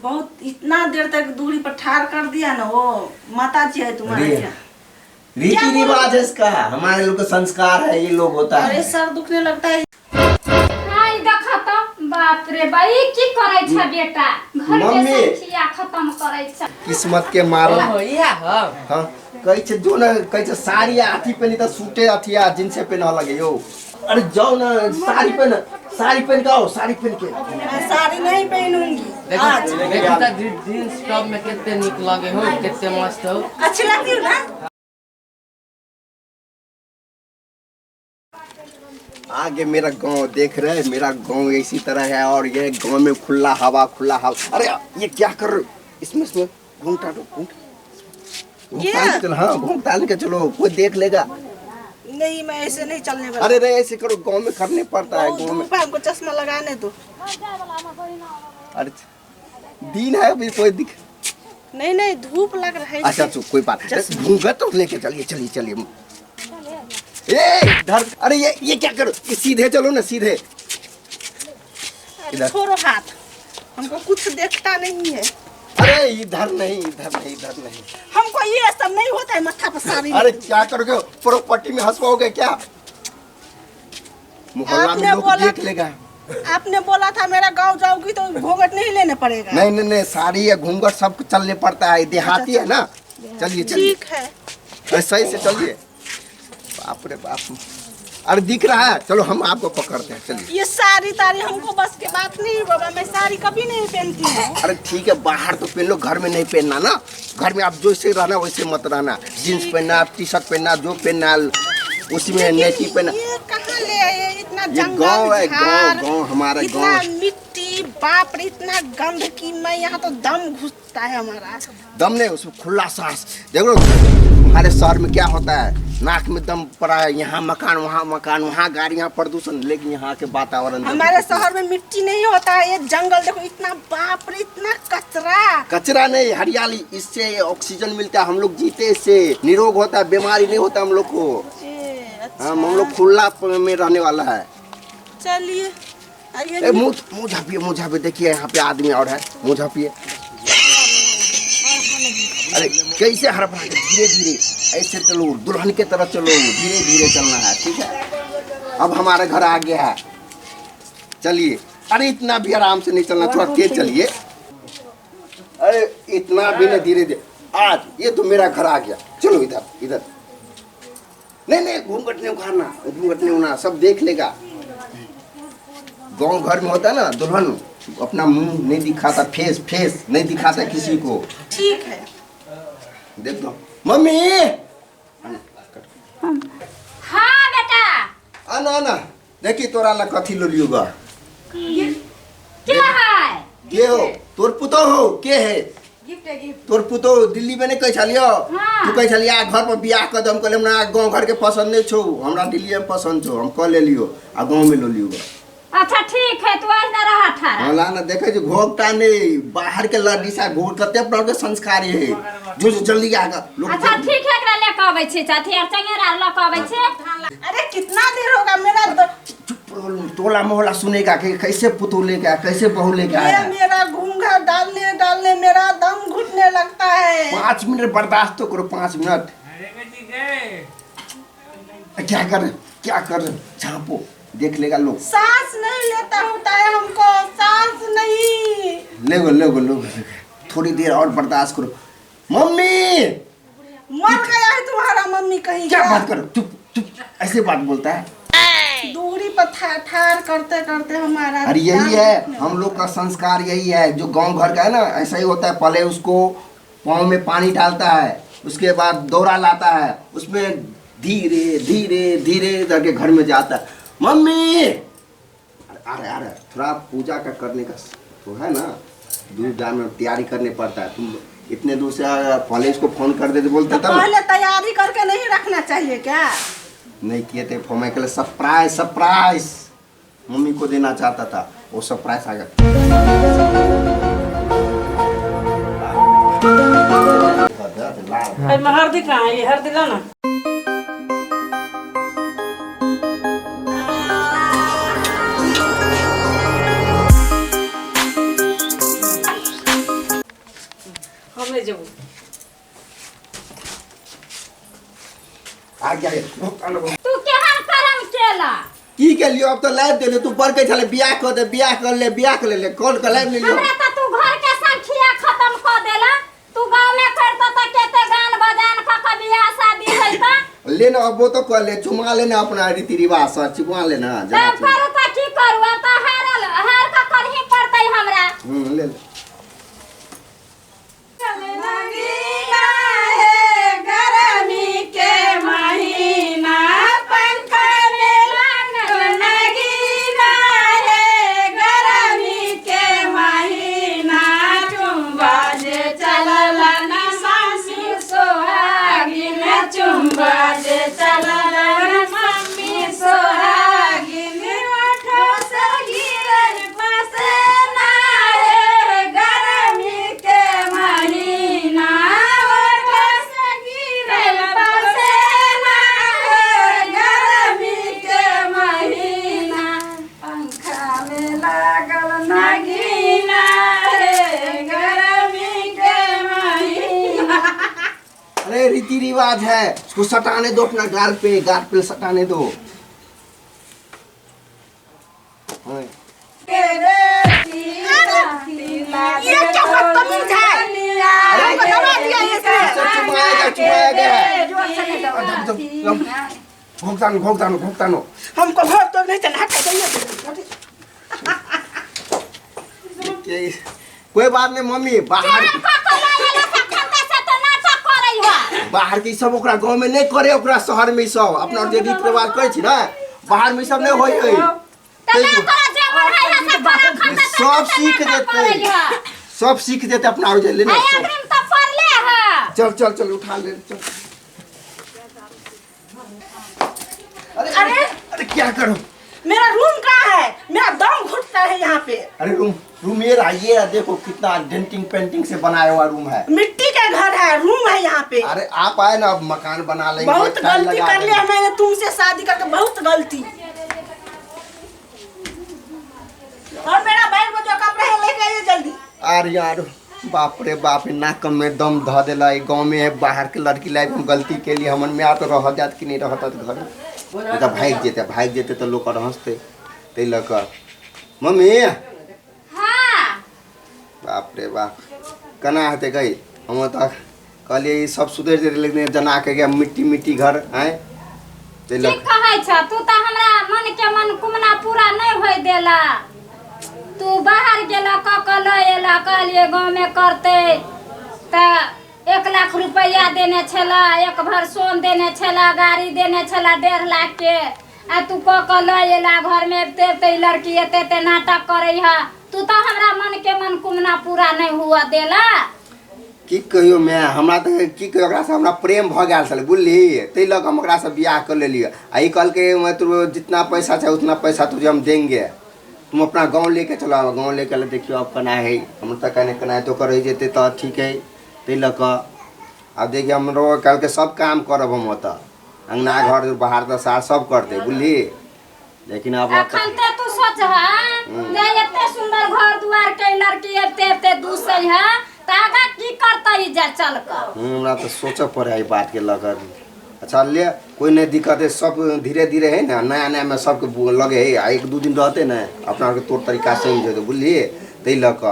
बहुत इतना देर तक दूरी पर ठाड़ कर दिया ना, वो माता जी है तुम्हारे क्या? रीति रिवाज है इसका, हमारे लोग का संस्कार है, ये लोग होता है। अरे सर दुखने लगता है। हाय देखा तो बाप रे भाई की करे छ बेटा, घर के संखिया खत्म करे छ। किस्मत के मारो होइया हां कहि छ जो ना कहि छ साड़ी आथी पहनी त सूटे अथिया जिनसे पहना लगे यो। अरे जाओ ना साड़ी पहन के आओ, साड़ी पहन के। मैं साड़ी नहीं पहनूंगी आज। देखो त जींस टॉप में कितने निक लगे हो, कितने मस्त हो। अच्छी लगती हूँ ना? आगे मेरा गांव देख रहे हैं, मेरा गांव इसी तरह है और ये गांव में खुला हवा। अरे ये क्या कर रहे हो? इसमें घूंघटा दो, घूंघटा। हाँ घूंघ डाल के चलो, कोई देख लेगा नहीं। मैं ऐसे नहीं चलने वाला। अरे ऐसे करो, गांव में करने पड़ता है। गांव में हमको चश्मा लगाने दो। अरे दिन है अभी, कोई दिख नहीं धूप लग रहा है। अच्छा चुप, कोई बात नहीं, घूंघट तो लेके चलिए। इधर। अरे ये क्या करो, ये सीधे चलो ना, सीधे। इधर छोड़ो हाथ, हमको कुछ देखता नहीं है। अरे इधर नहीं। हमको ये सब नहीं होता है माथा पर साड़ी। अरे क्या करोगे, प्रॉपर्टी में हंसवाओगे क्या? मोहल्ला में लोग देख लेगा। आपने बोला था मेरा गांव जाओगी तो घूंघट नहीं लेने पड़ेगा। नहीं साड़ी या घूंघट सब चलने पड़ता है, देहाती है ना। चलिए ठीक है, सही से चलिए। बाप रे बाप, अरे दिख रहा है, चलो हम आपको पकड़ते हैं, चलिए। ये साड़ी तारी हमको बस की बात नहीं बाबा, मैं साड़ी कभी नहीं पहनती हूँ। अरे ठीक है, बाहर तो पहन लो, घर में नहीं पहनना ना। घर में आप जैसे रहना वैसे मत रहना। जींस पहनना, टी शर्ट पहनना, जो पहनना उसी में नेटी पहनना। ये कहाँ ले आए? इतना जंगल गाँव है, गाँव हमारा गाँव। इतना मिट्टी, बाप रे इतना गंध की मैं यहाँ तो दम घुसता है हमारा। दम नहीं, उसमें खुला सांस। देखो हमारे शहर में क्या होता है, नाक में दम पड़ा है, यहाँ मकान, वहाँ गाड़ी, यहाँ प्रदूषण। लेकिन यहाँ के वातावरण, हमारे शहर में मिट्टी नहीं होता है, ये जंगल देखो इतना, बाप रे इतना कचरा नहीं, हरियाली। इससे ऑक्सीजन मिलता है, हम लोग जीते, इससे निरोग होता है, बीमारी नहीं होता हम लोग को। अच्छा। हम लोग खुला में रहने वाला है। चलिए मुँह झापिए, देखिए यहाँ पे आदमी और है, मुँह झापिए। अरे कैसे हड़बड़ा के, धीरे ऐसे चलो, दुल्हन के तरफ चलो, धीरे चलना है, ठीक है। अब हमारा घर आ गया है, चलिए। अरे इतना भी आराम से नहीं चलना, थोड़ा तेज चलिए। अरे इतना भी नहीं, धीरे। आज ये तो मेरा घर आ गया, चलो इधर। नहीं घूंघट नहीं उखाड़ना, सब देख लेगा। गाँव घर में होता है ना, दुल्हन अपना मुंह नहीं दिखाता, फेस नहीं दिखाता किसी को। ठीक है, देख दो मम्मी। हाँ बेटा। आना देखी तोरा ला कथी लो लियो बा। क्या है? के हो? तोर पुतो हो? के है? गिफ्ट। तोर पुतो दिल्ली में नहीं कह छलियो? हाँ। तू कह छलिया घर पर बियाह कर दम, कहले ना गांव घर के पसंद नहीं छो, हमरा दिल्ली में पसंद छो, हम कह ले लियो आ गांव में लो लियो बा। अच्छा ठीक है, तू आज ना रहा था। होला ना, देखे जो घोघटा नहीं, बाहर के लड़की सा घोर कते प्रकार के संस्कारी है, जो जल्दी आगा लोग। अच्छा ठीक है, एकरा लेके आबै छै चाची और चंगेरा लेके आबै छै। अरे कितना देर होगा मेरा टोला मोहल्ला सुनेगा कि कैसे पुतू लेके आया, कैसे बहू लेके आया। मेरा घूंघट डालने मेरा दम घुटने लगता है। 5 मिनट बर्दाश्त तो करो, 5 मिनट। क्या कर झाँपो, देख लेगा लोग। सांस नहीं लेता होता है हमको, सांस नहीं। ले थोड़ी देर और बर्दाश्त करो। मम्मी मर गया है तुम्हारा मम्मी कहीं? क्या बात करो, चुप ऐसे बात बोलता है। दूरी पर ठार करते हमारा। अरे यही है हम लोग का संस्कार, यही है जो गांव घर का है ना, ऐसा ही होता है। पहले उसको पाँव में पानी डालता है, उसके बाद दौरा लाता है, उसमें धीरे करके घर में जाता है। मम्मी अरे थोड़ा पूजा का करने का तो है ना, दूर जाने में तैयारी करने पड़ता है। तुम इतने दूर से पहले इसको फोन कर देते, बोलते तो पहले तैयारी करके नहीं रखना चाहिए क्या? नहीं किए थे फोन के लिए। सरप्राइज मम्मी को देना चाहता था, वो सरप्राइज आ गया। हल्दी कहाँ है? ये हल्दी ला ना। जाऊ आ गया तू केहन करम केला की के लियो अब तो लाइव दे ले तू पर के चले बियाह कर दे बियाह कर ले कॉल कर लाइव ले लियो हमरा त तू घर के संखिया खत्म कर देला तू गांव में करता त केते गान बजान का बियाह शादी होई त ले ना अब वो तो कर ले चुमा लेना अपना रीति रिवाज से चुमा लेना तब करू त की करू अब त हार का करही पड़तै हमरा ले ले रीति रिवाज है उसको सटाने दो अपना गाल पे सटाने दो ये क्या बदतमीज है हमको दबा दिया इसने घोंकतानो हमको घर तो नहीं चला हट जाइए कोई बात नहीं मम्मी बाहर के सब ओकरा गांव में नहीं करे ओकरा शहर में सब अपना जे रीति रिवाज करे छी ना बाहर में सब नहीं होई सब सीख देते अपना हो जाए लेना चल उठा ले चल अरे क्या करो मेरा रूम कहाँ है मेरा दम घुटता है यहाँ पे अरे रूम ये देखो कितना डेंटिंग पेंटिंग से बनाया हुआ रूम है मिट्टी का घर है रूम है यहाँ पे अरे आप आए ना अब मकान बना लेंगे बहुत गलती कर लिया मैंने तुमसे शादी करके बहुत गलती और मेरा बैग में जो कपड़े है लेके आइए जल्दी अरे यार बाप रे बाप नाक में दम ध देला गाँव में है बाहर के लड़की लाइफ में गलती के लिए हमन में आ तो रह जात कि नहीं रहता घर में तो भाग जेते तो लोग हंसते ते लकर मम्मी बाप रे बाप कना हते गई हम तो कहलिए सब सुधर जे लेकिन जना के गया मिट्टी घर हैं ते ठीक कहै छ तू त हमरा मन के मन कुमना पूरा नहीं होय देला तू बाहर गेला ककल एला कहलिए गांव में करते त 1 लाख रुपया देने छला एक भर सोन देने छला गाड़ी देने छला 1.5 लाख के आ तू ककल एला घर में ते लड़की एते नाटक करे है तू तो हमरा मन के मन कुमना पूरा नहीं हुआ देला की कहियो मैं हमरा तो की कहियो ओकरा से हमरा प्रेम भ गेल छले बुझली तै लग हम ओकरा से बियाह कर लेलिए आई कल के मैं तू जितना पैसा चाहे उतना पैसा तुझे हम देंगे तुम अपना गांव लेके चलो गांव लेके ले देखियो अब कना है हम तो कना तो कर जेते तो ठीक है तै लग अब देखिए हम कल के सब काम करब हम त अंगना घर बाहर तो सार सब करते बुझली लेकिन अब अखनते तू सोच जे एते सुंदर घर दुआर के लड़की एते दूसै है तागा की करतै जा चल कर हमरा तो सोच पड़े है बात के लगर अच्छा ले कोई नहीं दिक्कत है सब धीरे धीरे है ना नया में सबके लगे है 1-2 दिन रहते ना अपना के तौर तरीका से समझे तो बुझलिए तै लक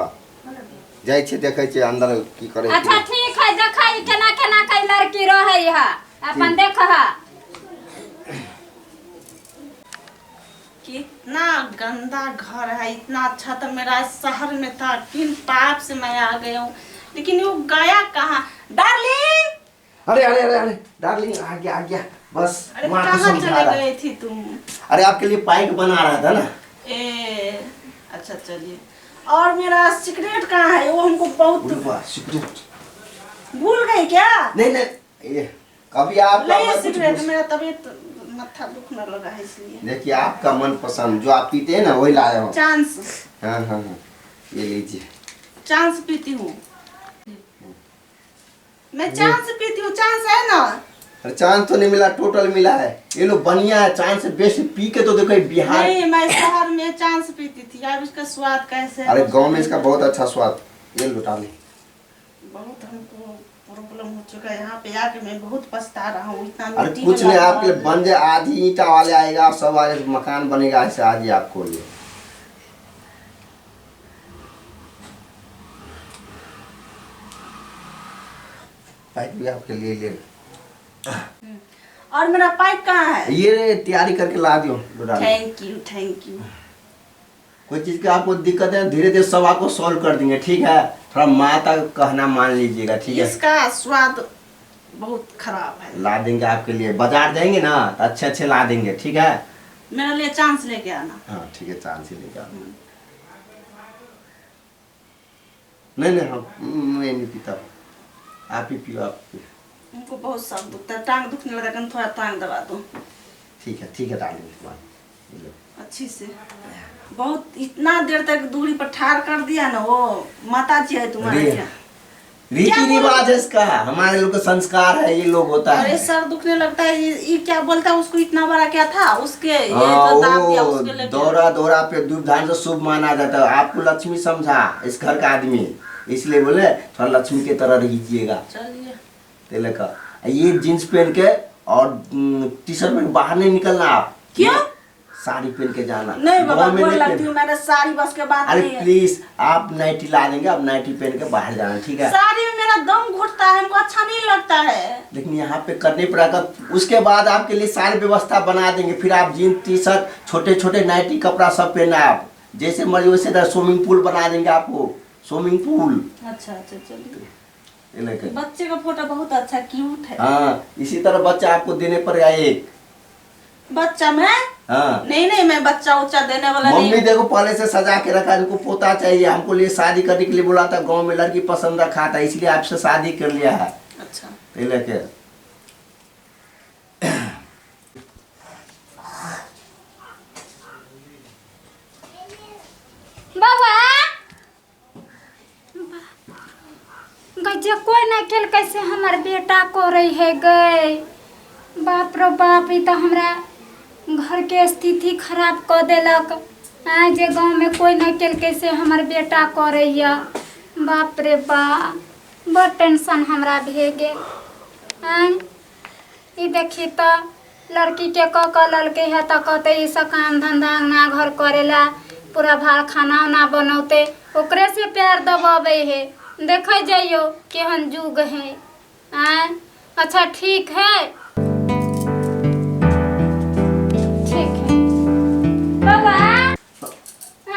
जाय छे देखे छे अंदर की करे अच्छा ठीक है देखाई केना के लड़की रहै है अपन देख है कितना गंदा घर है इतना अच्छा तो मेरा शहर में था किन पाप से मैं आ गया हूँ लेकिन वो गया कहाँ डार्लिंग अरे डार्लिंग आ गया बस अरे कहाँ चले गए थी तुम अरे आपके लिए पाइप बना रहा था ना अच्छा चलिए और मेरा सिगरेट कहाँ है वो हमको बहुत सिगरेट भूल गई क्या नहीं कभी आप सिगरेट मेरा तबीयत माथा दुखने लगा है इसलिए देखिए आपका मन पसंद जो आप पीते हैं ना वही लाए हो चांस हाँ ये लीजिए चांस पीती हूँ मैं चांस पीती हूँ चांस है ना अरे चांस तो नहीं मिला टोटल मिला है ये लोग बढ़िया है चांस से बेस्ट पी के तो देखो बिहार नहीं मैं शहर में चांस पीती थी अब इसका स्वाद कैसे अरे गांव में इसका बहुत अच्छा स्वाद ये लुटा ले बहुत हमको प्रॉब्लम हो चुका है यहाँ पे आके, मैं बहुत पछता रहा हूँ। इतना अरे मिट्टी कुछ में नहीं, लगा आपके लिए हुआ बन जाए, आधी ईंटा वाले आएगा, सब वाले मकान बनेगा, ऐसे आधी आपको ये। पाइप भी आपके लिए ले, है। और मेरा पाइप कहाँ है? ये तैयारी करके ला दियो डोरा में। Thank you thank you. कोई चीज की आपको दिक्कत है, धीरे धीरे सब आपको सॉल्व कर देंगे, ठीक है? थोड़ा माता का कहना मान लीजिएगा, ठीक है? इसका स्वाद बहुत खराब है। ला देंगे आपके लिए, बाजार जाएंगे ना तो अच्छे अच्छे ला देंगे, ठीक है? मेरे लिए चांस लेके आना। हाँ ठीक है, चांस ही लेगा। नहीं नहीं, हम मैं नहीं पीता, आप ही पियो, आप पियो। उनको बहुत सर दुखता है, टांग दुखने लगा, कि थोड़ा टांग दबा दो। ठीक है डालेंगे। अच्छी से बहुत इतना देर तक दूरी पर ठाड़ कर दिया ना, वो माता जी है तुम्हारे क्या? रीति रिवाज है इसका, हमारे लोग का संस्कार है, ये लोग होता है। अरे सर दुखने लगता है, ये क्या बोलता है उसको, इतना बड़ा क्या था उसके, ये हाँ, तो दाब दिया वो उसके लेके। दौरा पे दूध धान से शुभ माना जाता है। आपको लक्ष्मी समझा इस घर का आदमी, इसलिए बोले थोड़ा लक्ष्मी की तरह रहिएगा। चलिए तेले का ये जींस पहन के और टी शर्ट में बाहर नहीं निकलना आप। क्यों? साड़ी पहन के जाना। नहीं बाबा, गाँव में गोर नहीं लगती पहन- हूँ, मेरा साड़ी बस के बात अरे नहीं है। प्लीज आप नाइटी ला देंगे, आप नाइटी पहन के बाहर जाना, ठीक है? साड़ी में मेरा दम घुटता है, हमको अच्छा नहीं लगता है। लेकिन यहाँ पे करने पड़ेगा, उसके बाद आपके लिए सारी व्यवस्था बना देंगे। फिर आप जींस टी शर्ट छोटे छोटे नाइटी कपड़ा सब पहना, आप जैसे मर्जी वैसे स्विमिंग पूल बना देंगे आपको, स्विमिंग पूल। अच्छा चलिए। ये लेके बच्चे का फोटो बहुत अच्छा क्यूट है। हाँ, इसी तरह बच्चा आपको देने पड़ेगा एक। बच्चा मैं हाँ नहीं, मैं बच्चा उच्चा देने वाला मम्मी नहीं। देखो पहले से सजा के रखा, इनको पोता चाहिए, हमको लिए शादी करने के लिए बोला था, गांव में लड़की पसंद रखा था, इसलिए आपसे शादी कर लिया है। अच्छा ये लेके बाबा गजे कोई ना केल कैसे हमार बेटा को रही है गए। बाप रो बाप, ई तो हमरा घर के स्थिति खराब कर देलक। आज गांव में कोई ना केल कैसे हमार बेटा को रही है। बाप रे बाप, बहुत टेंशन हमरा भे गेल। ई देखी तो लड़की के क लड़के है तो कहते ई सब काम धंधा ना घर करेला, पूरा भार खाना ना बनौते, ओकरे से प्यार दबावे है। देखे जाइयो केहन जुग है। अच्छा ठीक है, ठीक है बाबा।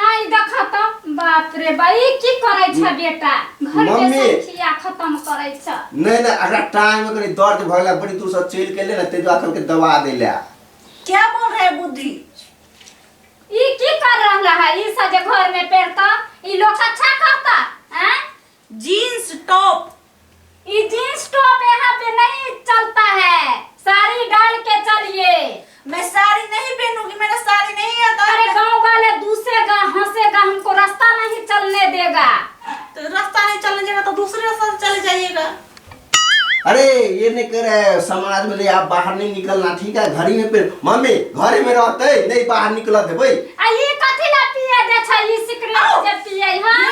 आई देखा तो, बाप रे भाई की करे छ बेटा, घर के मम्मी। संखिया खत्म करे छ। नहीं अगर टाइम में कहीं दर्द भगला बड़ी दूर से चल के ले ना, तेज करके दबा दे ले। क्या बोल रहे हैं बुद्धि? ई की कर रहला है? ई सजे घर में पेरता, ई लोग अच्छा करता हैं? जीन्स टॉप, ये जींस टॉप यहाँ पे नहीं चलता है, साड़ी डाल के चलिए। मैं साड़ी नहीं पहनूंगी, मेरा साड़ी नहीं आता। अरे गांव वाले दूसरेगा हंसेगा, हमको रास्ता नहीं चलने देगा। तो रास्ता नहीं चलने देगा तो दूसरे रास्ते से चले जाइएगा। अरे ये नहीं कर रहे समाज में, आप बाहर नहीं निकलना, ठीक है? घर ही में पे मम्मी घर में रहते नहीं, बाहर निकल दे भाई। आ ये कथी ला पिए दे छ, ई सिगरेट जे पिए हां?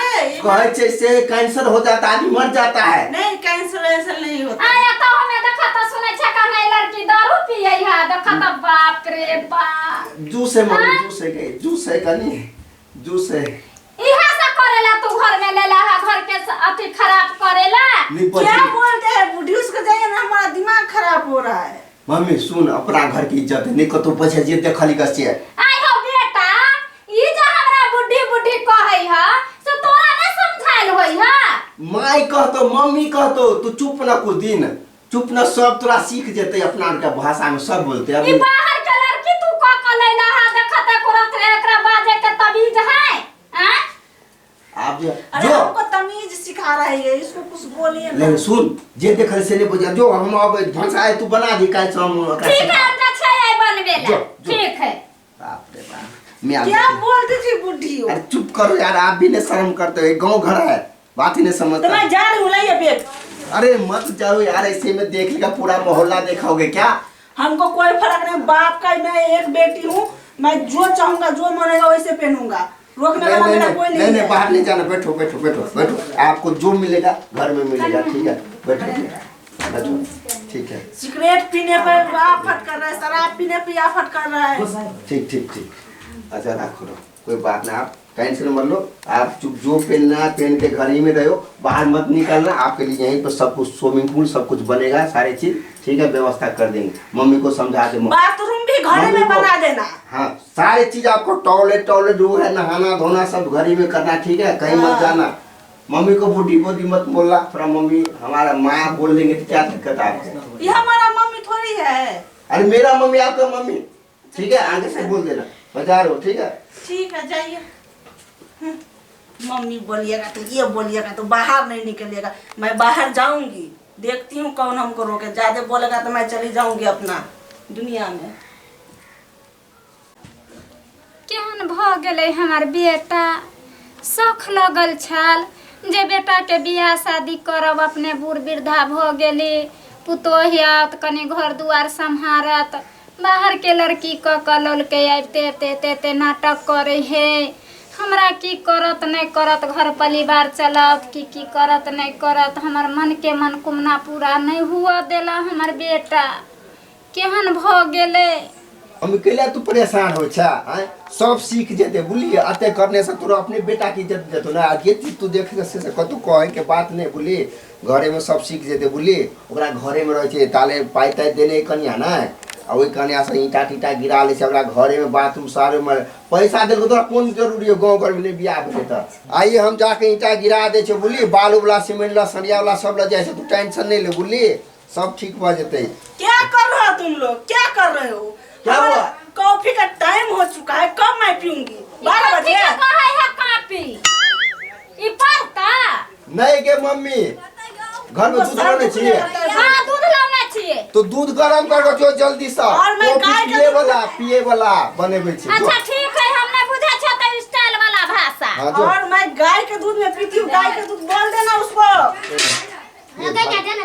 कहे छे से कैंसर हो जाता है, आदमी मर जाता है। नहीं कैंसर ऐसा नहीं होता। आया तो हमें देखा तो सुने छ का नहीं लड़की दारू पिए है, देखा तो बाप रे बाप। जूस है मम्मी, जूस है गई, जूस है कनी, जूस है। इहा से करेला तू घर में लेला है, घर के अति खराब करेला। नहीं क्या बची। बोलते हैं बुढ़ी, उसको जाइए ना, हमारा दिमाग खराब हो रहा है। मम्मी सुन, अपना घर की इज्जत है, नहीं को तो पछे जे देखली कसी है। आई हो बेटा, ई जो हमरा बुढ़ी बुढ़ी कहै ह से तोरा न समझाइल होई ह। माई कह तो मम्मी कह तो तू चुप ना कुछ दिन, चुप ना, सब तोरा सीख जेते, अपना के भाषा में सब बोलते। ई अभी बाहर के लड़की तू क लैला है, देखत करत एकरा बाजे के तमीज है हैं? आप अरे जो हमको तमीज सिखा रही है, इसको कुछ बोलिए ना। लेकिन सुन, जे देखल से नहीं बुझा, जो हम अब भाषा तू बना दी का हम ठीक है, अच्छा छै बनवेला। जो। ठीक है। बाप रे बाप, मैं क्या बोलती थी बुढ़ी हो? अरे चुप करो यार, आप भी नहीं शर्म करते हो, गांव घर है, बात ही नहीं तो समझता। मैं जा रही हूँ, लाइए बैग। अरे मत जाओ यार, ऐसे में देख लेगा पूरा मोहल्ला देखोगे क्या? हमको कोई फर्क नहीं, बाप का मैं एक बेटी हूँ, मैं जो चाहूंगा जो मानेगा वैसे पहनूंगा। रोकने नहीं वाला नहीं मेरा नहीं कोई नहीं नहीं नहीं है। बाहर नहीं जाना, बैठो बैठो बैठो बैठो, आपको जो मिलेगा घर में मिलेगा, ठीक है, बैठो बैठो, ठीक है, सिगरेट पीने पे आफत कर रहा है, शराब पीने पे आफत कर रहा है। ठीक ठीक ठीक, अच्छा रखो रहो, कोई बात ना, आप टेंशन मत लो, आप चुप जो पहनना है पहन के घर ही में रहो, बाहर मत निकलना, आपके लिए यहीं पर सब कुछ स्विमिंग पूल सब कुछ बनेगा, सारी चीज ठीक है, व्यवस्था कर देंगे, मम्मी को समझा दे, बाथरूम भी घर मम्मी में को- बना देना। हाँ सारी चीज आपको, टॉयलेट टॉयलेट जो है नहाना धोना सब घर ही में करना, ठीक है, कहीं मत जाना, मम्मी को बूढ़ी बोधी मत बोलना, थोड़ा मम्मी हमारा माँ बोल देंगे तो क्या दिक्कत है आपको, ये हमारा मम्मी थोड़ी है। अरे मेरा मम्मी आपका मम्मी, ठीक है, आगे से बोल देना, बजा रहे हो, ठीक है, ठीक है जाइए। मम्मी बोलिएगा तो ये बोलिएगा तो बाहर नहीं निकलिएगा, मैं बाहर जाऊंगी, देखती हूँ कौन हमको रोके, ज्यादा बोलेगा तो मैं चली जाऊंगी अपना दुनिया में। केहन भ गेलै हमर बेटा, शौख लगल छल जे बेटा के बियाह शादी करब, अपने बूढ़ वृद्धा भ गेली, पुतोह आत कनी घर दुआर सम्हारत, बाहर के लड़की क कलल के आबिते ते ते नाटक करे हे, हमरा की करत नहीं करत, घर परिवार चलत की करत नहीं करत, हमर मन के मनकुमना पूरा नहीं हुआ देला हमर बेटा, केहन भ गेलै। हम कैला तू परेशान हो छा, हैं सब सीख जेते बुलिए, अते करने से तोरा अपने बेटा की इज्जत देतो ना, ये चीज तू देख से कतु कहे के बात नहीं बुली, घरे में सब सीख जेते बुली, ओकरा घरे में रहे छे ताले पाई ताई देने कनिया ना, आ ओई कनिया से ईटा टीटा गिरा ले छे, ओकरा घरे में बाथरूम सारे में पैसा देल तोरा कौन जरूरी है, गांव घर में नहीं बियाह भेले त आइए हम जाके ईटा गिरा दे छे बुली, बालू वाला सीमेंट वाला सरिया वाला सब ल जाए छे, तू टेंशन नहीं ले बुली, सब ठीक भ जेते। क्या कर रहे हो तुम लोग, क्या कर रहे हो? क्या हमारा हुआ? कॉफी का टाइम हो चुका है, कब मैं पीऊंगी? 12 बजे। कहे है कापी ई पढ़ता नहीं के मम्मी घर में दूध लाने चाहिए, हां दूध लाना चाहिए, तो दूध गरम कर जो जल्दी से, और मैं कॉफी गाय का पिए दूध- वाला बनेबे छे जो। अच्छा ठीक है, हमने बुझा छ त स्टाइल वाला भाषा। हाँ जो और मैं गाय के दूध में पीती हूँ, गाय के दूध बोल देना उसको।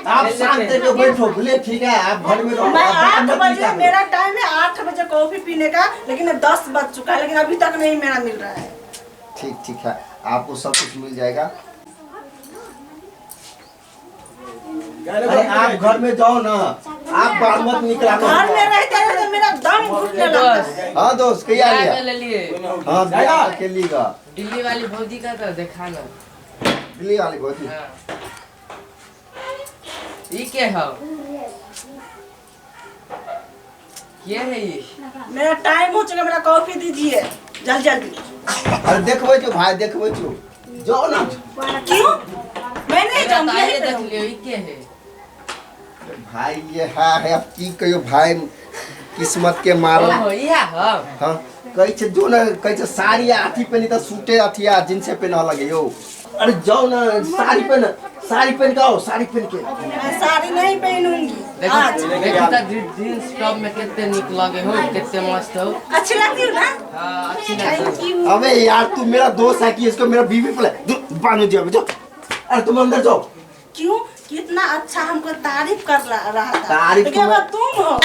आप शांत हो बैठो बोले, ठीक है, आप घर में रहो, मैं आप बाहर 8 मत बजे, निकलो। मेरा टाइम है 8 बजे कॉफी पीने का, लेकिन 10 बज चुका है, लेकिन अभी तक नहीं मेरा मिल रहा है। ठीक ठीक है, आपको सब कुछ मिल जाएगा। अरे आप घर में जाओ ना, आप बाहर मत निकला घर में रहते हैं तो मेरा दम घुटने लगता है। हाँ दोस्त क्या क्या लिया? ले लिए? हाँ ब्याह के लिए दिल्ली वाली भौजी का तो देखा ना। दिल्ली वाली बहुत ही। हाँ। ये क्या है? क्या है ये? मेरा टाइम हो चुका, मेरा कॉफी दीजिए जल्दी जल्दी। अरे देखबे जो भाई, देखबे जो, जाओ ना। क्यों? मैं नहीं मेरा तो जाऊंगी, आइए यहीं पे देख रहूंगी। लियो, ये क्या है? भाई ये हाँ है, अब की कहियो भाई, किस्मत के मारल। ओहो, ये है? हाँ कही छे जो ना, कही छे साड़ी अथी पहनी तो सूटे अथी आ जिनसे पहना लगे यो। अरे जाओ ना, साड़ी पहन, साड़ी पहन के आओ, साड़ी पहन के। मैं साड़ी नहीं पहनूंगी आज। देखो तो जींस टॉप में कितने निक लगे हो, कितने मस्त हो। अच्छी लगती हूँ ना? हाँ, अच्छी थैंक लगती यू। अबे यार तू मेरा दोस्त है कि इसको मेरा बीवी बोला, बांधो जो। अरे तुम अंदर जाओ। क्यों? कितना अच्छा हमको तारीफ कर रहा था, तारीफ लेकिन तुम्हें- अब तुम हो।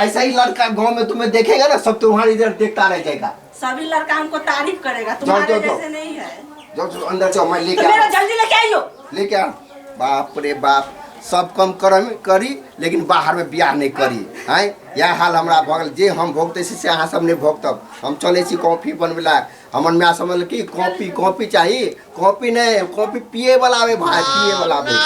ऐसा ही लड़का गांव में तुम्हें देखेगा ना, सब तुम्हारी इधर देखता रह जाएगा। सभी लड़का हमको तारीफ करेगा, तुम्हारे जाओ। जैसे नहीं है। जाओ चलो अंदर जाओ, मैं तो लेके मेरा आ, जल्दी लेके आइयो। लेके आ। बाप रे बाप, सब कम करी लेकिन बाहर में ब्याह नहीं करी, हैं यह हाल हमरा भगल, जे हम भोगते से अहाँ सब नहीं भोगतब। हम चले छी कॉफी बनबेला, हमर माँ समझल कि कॉफी चाहिए, कॉफी नहीं, कॉफी पिए वाला आवे भाई, पिए वाला आवे।